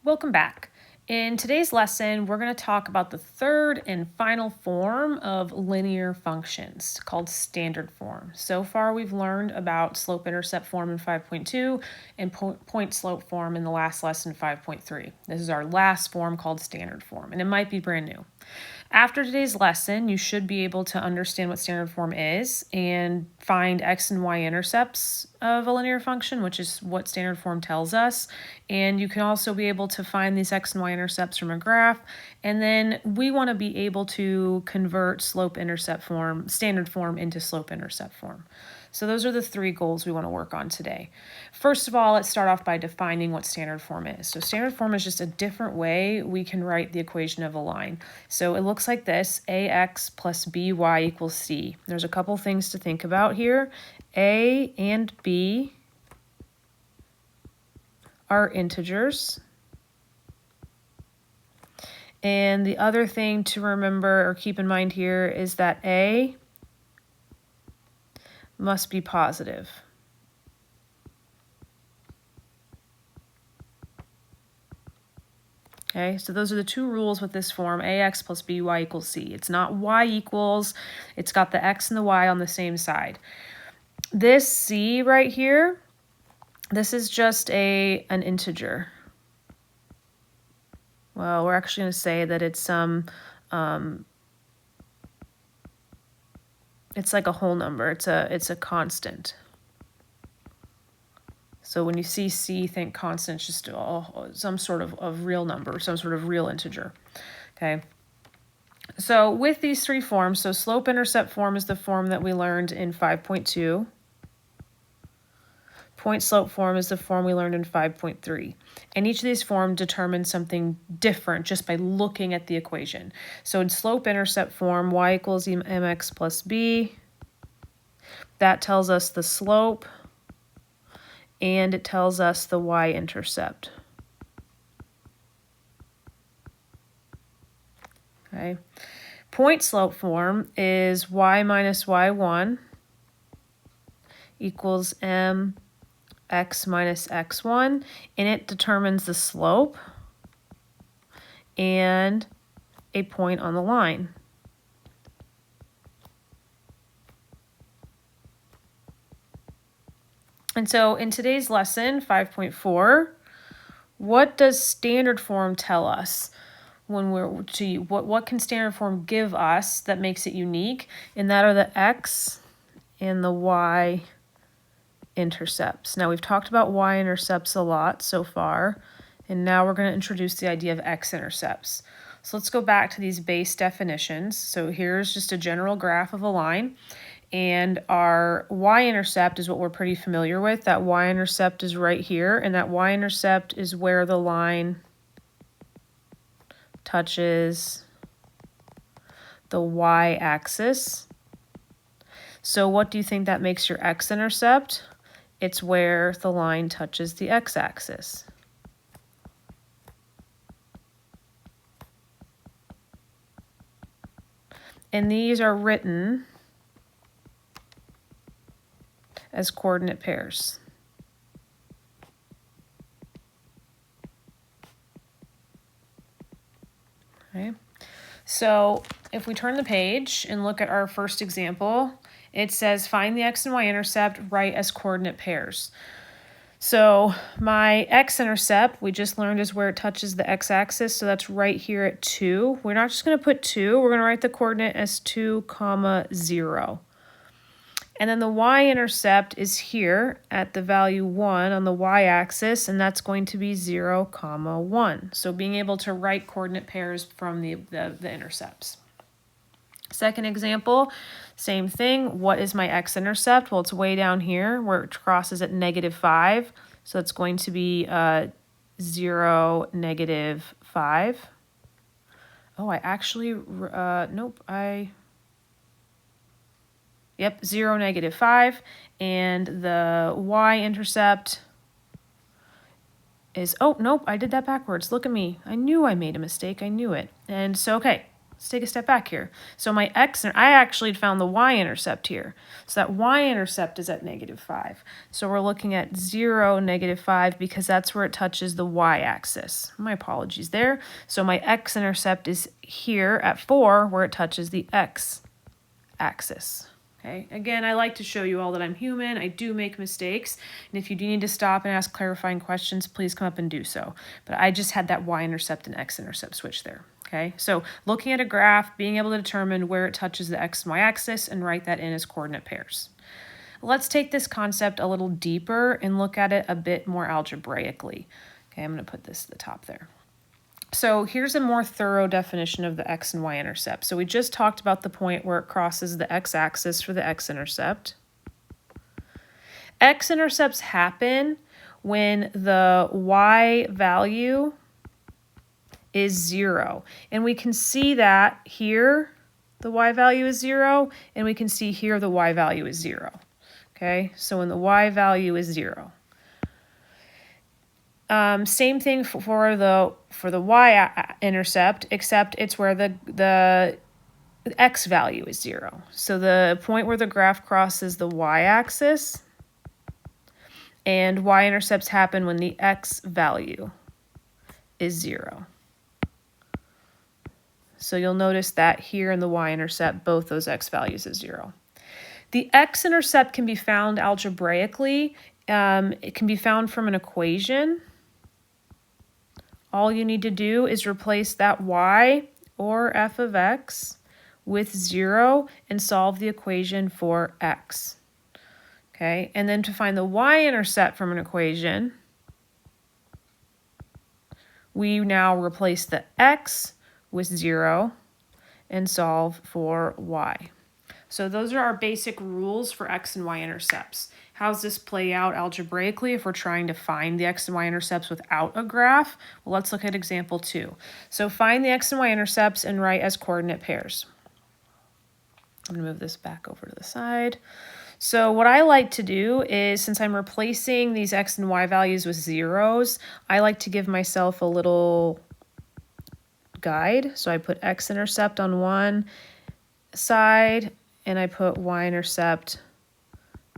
Welcome back. In today's lesson, we're going to talk about the third and final form of linear functions called standard form. So far, we've learned about slope-intercept form in 5.2 and point-slope form in the last lesson, 5.3. This is our last form called standard form, and it might be brand new. After today's lesson, you should be able to understand what standard form is and find x and y intercepts of a linear function, which is what standard form tells us. And you can also be able to find these x and y intercepts from a graph. And then we want to be able to convert slope-intercept form, standard form, into slope-intercept form. So those are the three goals we want to work on today. First of all, let's start off by defining what standard form is. So standard form is just a different way we can write the equation of a line. So it looks like this: ax plus by equals c. There's a couple things to think about here. A and b are integers. And the other thing to remember or keep in mind here is that a must be positive. Okay, so those are the two rules with this form: ax plus by equals c. It's not y equals, it's got the x and the y on the same side. This c right here, this is just an integer. Well, we're actually going to say that it's it's like a whole number. It's a constant. So when you see c, think constant. It's just some sort of real number, some sort of real integer. Okay. So with these three forms, so slope-intercept form is the form that we learned in 5.2. Point-slope form is the form we learned in 5.3. And each of these forms determines something different just by looking at the equation. So in slope-intercept form, y equals mx plus b. That tells us the slope, and it tells us the y-intercept. Okay. Point-slope form is y minus y1 equals mx minus x1, and it determines the slope and a point on the line. And so in today's lesson, 5.4, what does standard form tell us? When what can standard form give us that makes it unique? And that are the x and the y intercepts. Now we've talked about y-intercepts a lot so far, and now we're going to introduce the idea of x-intercepts. So let's go back to these base definitions. So here's just a general graph of a line, and our y-intercept is what we're pretty familiar with. That y-intercept is right here, and that y-intercept is where the line touches the y-axis. So what do you think that makes your x-intercept? It's where the line touches the x-axis. And these are written as coordinate pairs. Okay. So if we turn the page and look at our first example, it says find the x and y-intercept, write as coordinate pairs. So my x-intercept, we just learned, is where it touches the x-axis, so that's right here at 2. We're not just going to put 2, we're going to write the coordinate as 2, 0. And then the y-intercept is here at the value 1 on the y-axis, and that's going to be 0, 1. So being able to write coordinate pairs from the intercepts. Second example, same thing. What is my x-intercept? Well, it's way down here where it crosses at -5. So it's going to be 0, -5. Oh, I actually, nope, Yep, 0, -5. And the y-intercept is, oh, nope, I did that backwards. Look at me. I knew I made a mistake. I knew it. And so, okay, let's take a step back here. So my x, I actually found the y-intercept here. So that y-intercept is at -5. So we're looking at 0, -5, because that's where it touches the y-axis. My apologies there. So my x-intercept is here at 4, where it touches the x-axis. Okay. Again, I like to show you all that I'm human. I do make mistakes. And if you do need to stop and ask clarifying questions, please come up and do so. But I just had that y-intercept and x-intercept switch there. Okay, so looking at a graph, being able to determine where it touches the x and y axis and write that in as coordinate pairs. Let's take this concept a little deeper and look at it a bit more algebraically. Okay, I'm going to put this at the top there. So here's a more thorough definition of the x and y intercept. So we just talked about the point where it crosses the x-axis for the x-intercept. X-intercepts happen when the y value is 0. And we can see that here the y value is 0, and we can see here the y value is 0. Okay, so when the y value is 0. Same thing for the y-intercept, except it's where the x value is 0. So the point where the graph crosses the y-axis, and y-intercepts happen when the x value is 0. So you'll notice that here in the y-intercept, both those x values is 0. The x-intercept can be found algebraically. It can be found from an equation. All you need to do is replace that y, or f of x, with 0 and solve the equation for x. Okay, and then to find the y-intercept from an equation, we now replace the x with 0 and solve for y. So those are our basic rules for x and y intercepts. How does this play out algebraically if we're trying to find the x and y intercepts without a graph? Well, let's look at example 2. So find the x and y intercepts and write as coordinate pairs. I'm going to move this back over to the side. So what I like to do is, since I'm replacing these x and y values with zeros, I like to give myself a little guide. So I put x-intercept on one side, and I put y-intercept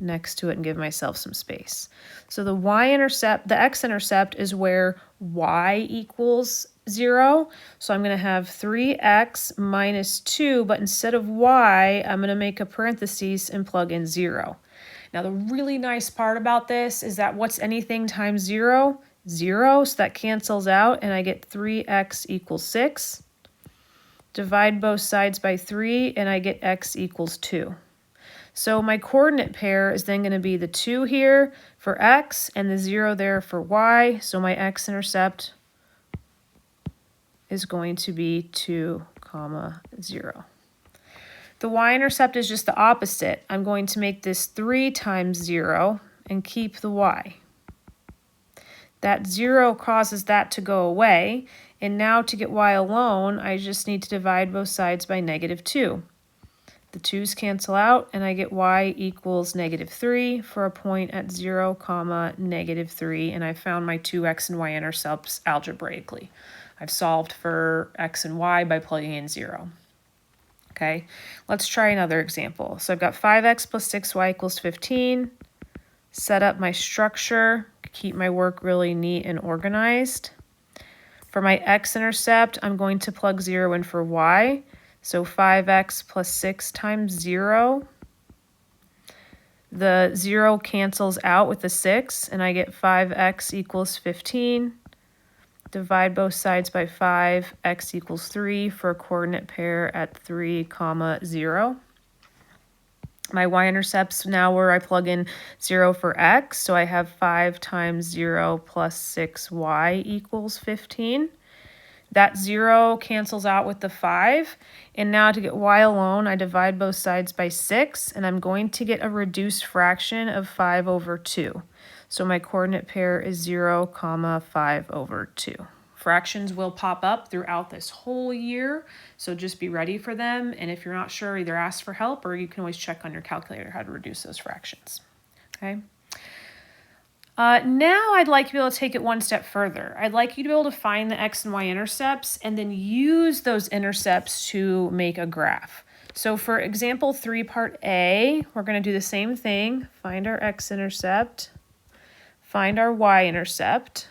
next to it and give myself some space. So the y-intercept, the x-intercept is where y equals 0. So I'm going to have 3x minus 2, but instead of y, I'm going to make a parentheses and plug in 0. Now the really nice part about this is that what's anything times 0? 0, so that cancels out, and I get 3x equals 6. Divide both sides by 3, and I get x equals 2. So my coordinate pair is then going to be the 2 here for x and the 0 there for y. So my x-intercept is going to be 2, 0. The y-intercept is just the opposite. I'm going to make this 3 times 0 and keep the y. That 0 causes that to go away. And now to get y alone, I just need to divide both sides by -2. The 2's cancel out, and I get y equals -3 for a point at 0, -3, and I found my two x and y intercepts algebraically. I've solved for x and y by plugging in 0. Okay, let's try another example. So I've got 5x plus 6y equals 15. Set up my structure, keep my work really neat and organized. For my x-intercept, I'm going to plug 0 in for y. So 5x plus 6 times 0. The 0 cancels out with the 6, and I get 5x equals 15. Divide both sides by 5, x equals 3 for a coordinate pair at 3, 0. My y-intercepts now where I plug in 0 for x, so I have 5 times 0 plus 6y equals 15. That 0 cancels out with the 5, and now to get y alone, I divide both sides by 6, and I'm going to get a reduced fraction of 5 over 2. So my coordinate pair is 0, 5 over 2. Fractions will pop up throughout this whole year, so just be ready for them. And if you're not sure, either ask for help or you can always check on your calculator how to reduce those fractions. Okay. Now I'd like to be able to take it one step further. I'd like you to be able to find the x and y intercepts and then use those intercepts to make a graph. So for example 3 part A, we're going to do the same thing. Find our x-intercept, find our y-intercept.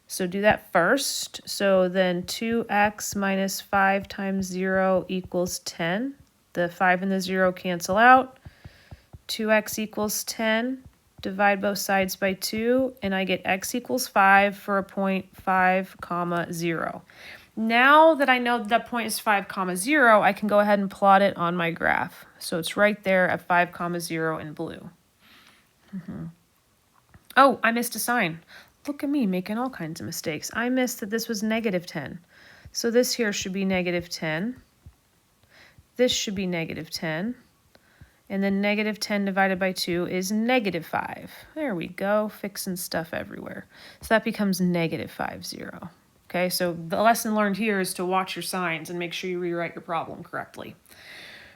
So do that first. So then 2x minus 5 times 0 equals 10. The 5 and the 0 cancel out. 2x equals 10. Divide both sides by 2, and I get x equals 5 for a point 5, comma 0. Now that I know that point is 5, comma 0, I can go ahead and plot it on my graph. So it's right there at 5, comma 0 in blue. Oh, I missed a sign. Look at me making all kinds of mistakes. I missed that this was negative 10. So this here should be negative 10. This should be negative 10. And then negative 10 divided by 2 is negative 5. There we go, fixing stuff everywhere. So that becomes negative 5, 0. Okay, so the lesson learned here is to watch your signs and make sure you rewrite your problem correctly.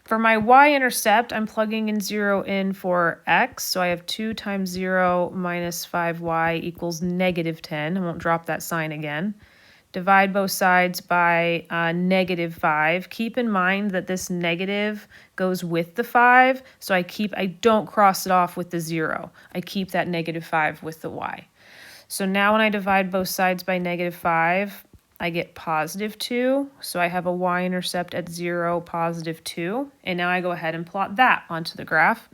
For my y-intercept, I'm plugging in 0 in for x, so I have 2 times 0 minus 5y equals negative 10. I won't drop that sign again. Divide both sides by negative 5. Keep in mind that this negative goes with the 5, so I don't cross it off with the 0. I keep that negative 5 with the y. So now when I divide both sides by negative 5, I get positive 2. So I have a y-intercept at 0, positive 2. And now I go ahead and plot that onto the graph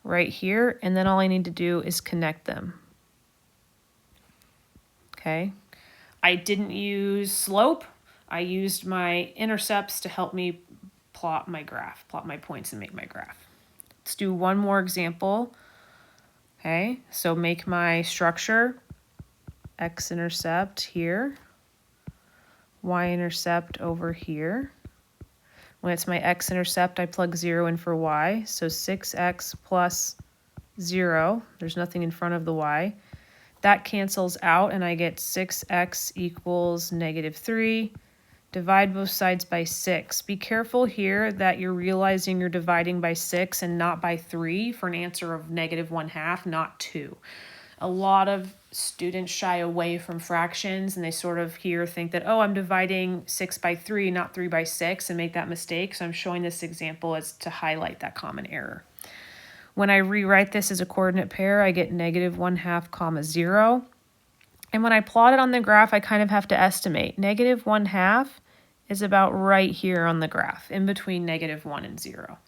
right here. And then all I need to do is connect them. Okay. I didn't use slope. I used my intercepts to help me plot my graph, plot my points and make my graph. Let's do one more example. Okay, so make my structure x-intercept here, y-intercept over here. When it's my x-intercept, I plug 0 in for y, so 6x plus 0, there's nothing in front of the y. That cancels out, and I get 6x equals negative 3. Divide both sides by 6. Be careful here that you're realizing you're dividing by 6 and not by 3 for an answer of negative 1/2, not 2. A lot of students shy away from fractions, and they sort of think that, oh, I'm dividing 6 by 3, not 3 by 6, and make that mistake. So I'm showing this example as to highlight that common error. When I rewrite this as a coordinate pair, I get negative 1/2, comma 0. And when I plot it on the graph, I kind of have to estimate. Negative 1/2 is about right here on the graph, in between negative 1 and 0.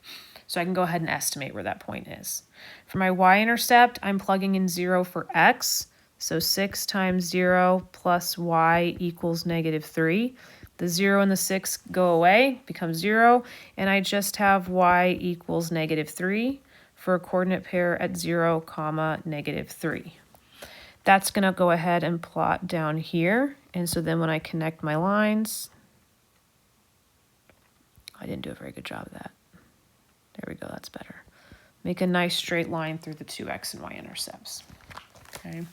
So I can go ahead and estimate where that point is. For my y-intercept, I'm plugging in 0 for x. So 6 times 0 plus y equals negative 3. The 0 and the 6 go away, becomes 0. And I just have y equals negative 3. For a coordinate pair at 0, comma, negative 3. That's going to go ahead and plot down here. And so then when I connect my lines, I didn't do a very good job of that. There we go, that's better. Make a nice straight line through the 2x and y intercepts. Okay.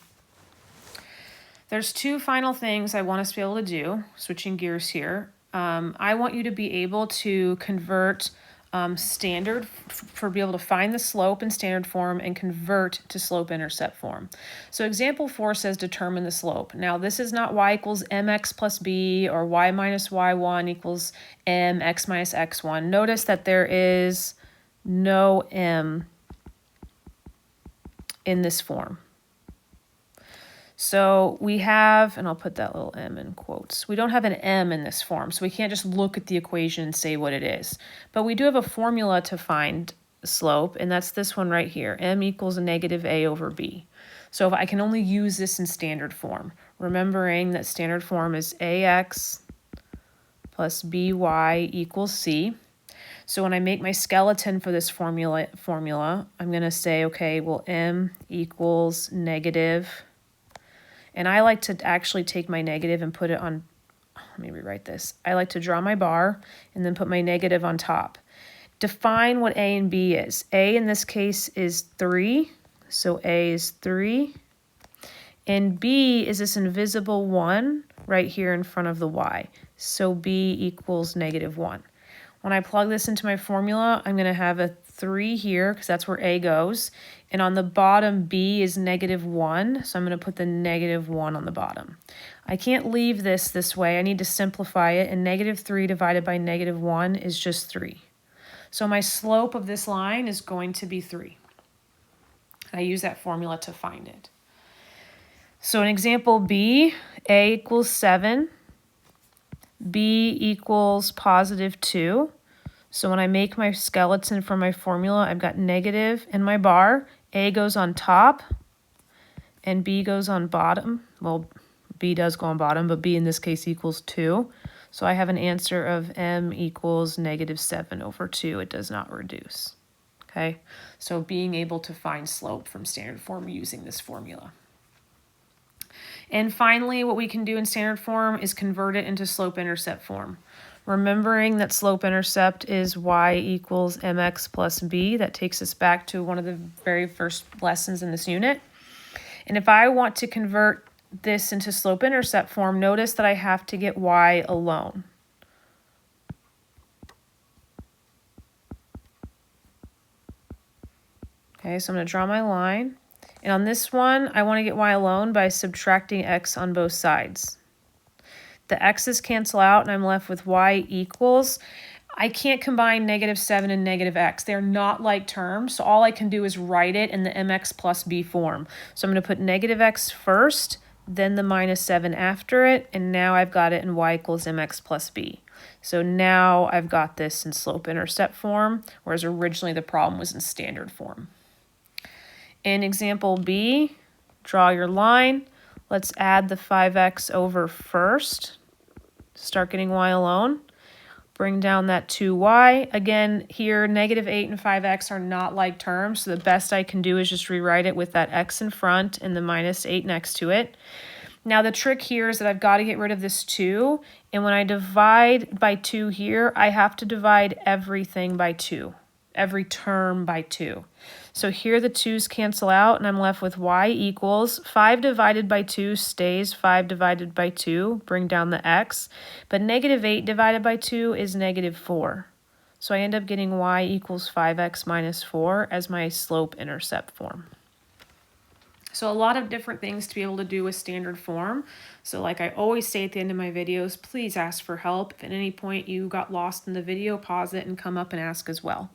There's 2 final things I want us to be able to do, switching gears here. I want you to be able to convert standard for be able to find the slope in standard form and convert to slope-intercept form. So example 4 says determine the slope. Now this is not y equals mx plus b or y minus y1 equals mx minus x1. Notice that there is no m in this form. So we have, and I'll put that little m in quotes, we don't have an m in this form, so we can't just look at the equation and say what it is. But we do have a formula to find slope, and that's this one right here, m equals negative a over b. So if I can only use this in standard form, remembering that standard form is ax plus by equals c. So when I make my skeleton for this formula, I'm going to say, okay, well, m equals negative. And I like to actually take my negative and put it on, let me rewrite this. I like to draw my bar and then put my negative on top. Define what a and b is. A in this case is 3, so a is 3. And b is this invisible 1 right here in front of the y. So b equals negative 1. When I plug this into my formula, I'm going to have a 3 here because that's where a goes. And on the bottom, b is -1, so I'm going to put the -1 on the bottom. I can't leave this way. I need to simplify it, and -3 divided by -1 is just 3. So my slope of this line is going to be 3. I use that formula to find it. So in example B, a equals 7, b equals +2. So when I make my skeleton for my formula, I've got negative in my bar. A goes on top, and b goes on bottom. Well, b does go on bottom, but b in this case equals 2. So I have an answer of m equals -7/2. It does not reduce. Okay, so being able to find slope from standard form using this formula. And finally, what we can do in standard form is convert it into slope-intercept form. Remembering that slope-intercept is y equals mx plus b. That takes us back to one of the very first lessons in this unit. And if I want to convert this into slope-intercept form, notice that I have to get y alone. Okay, so I'm going to draw my line. And on this one, I want to get y alone by subtracting x on both sides. The x's cancel out, and I'm left with y equals. I can't combine -7 and -x. They're not like terms, so all I can do is write it in the mx plus b form. So I'm going to put -x first, then the -7 after it, and now I've got it in y equals mx plus b. So now I've got this in slope-intercept form, whereas originally the problem was in standard form. In example B, draw your line. Let's add the 5x over first. Start getting y alone. Bring down that 2y. Again, here, -8 and 5x are not like terms, so the best I can do is just rewrite it with that x in front and the -8 next to it. Now, the trick here is that I've got to get rid of this 2, and when I divide by 2 here, I have to divide everything by 2, every term by 2. So here the 2's cancel out, and I'm left with y equals 5 divided by 2 stays 5 divided by 2, bring down the x, but -8 divided by 2 is -4. So I end up getting y equals 5x minus 4 as my slope-intercept form. So a lot of different things to be able to do with standard form. So like I always say at the end of my videos, please ask for help. If at any point you got lost in the video, pause it and come up and ask as well.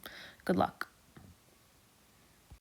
Good luck.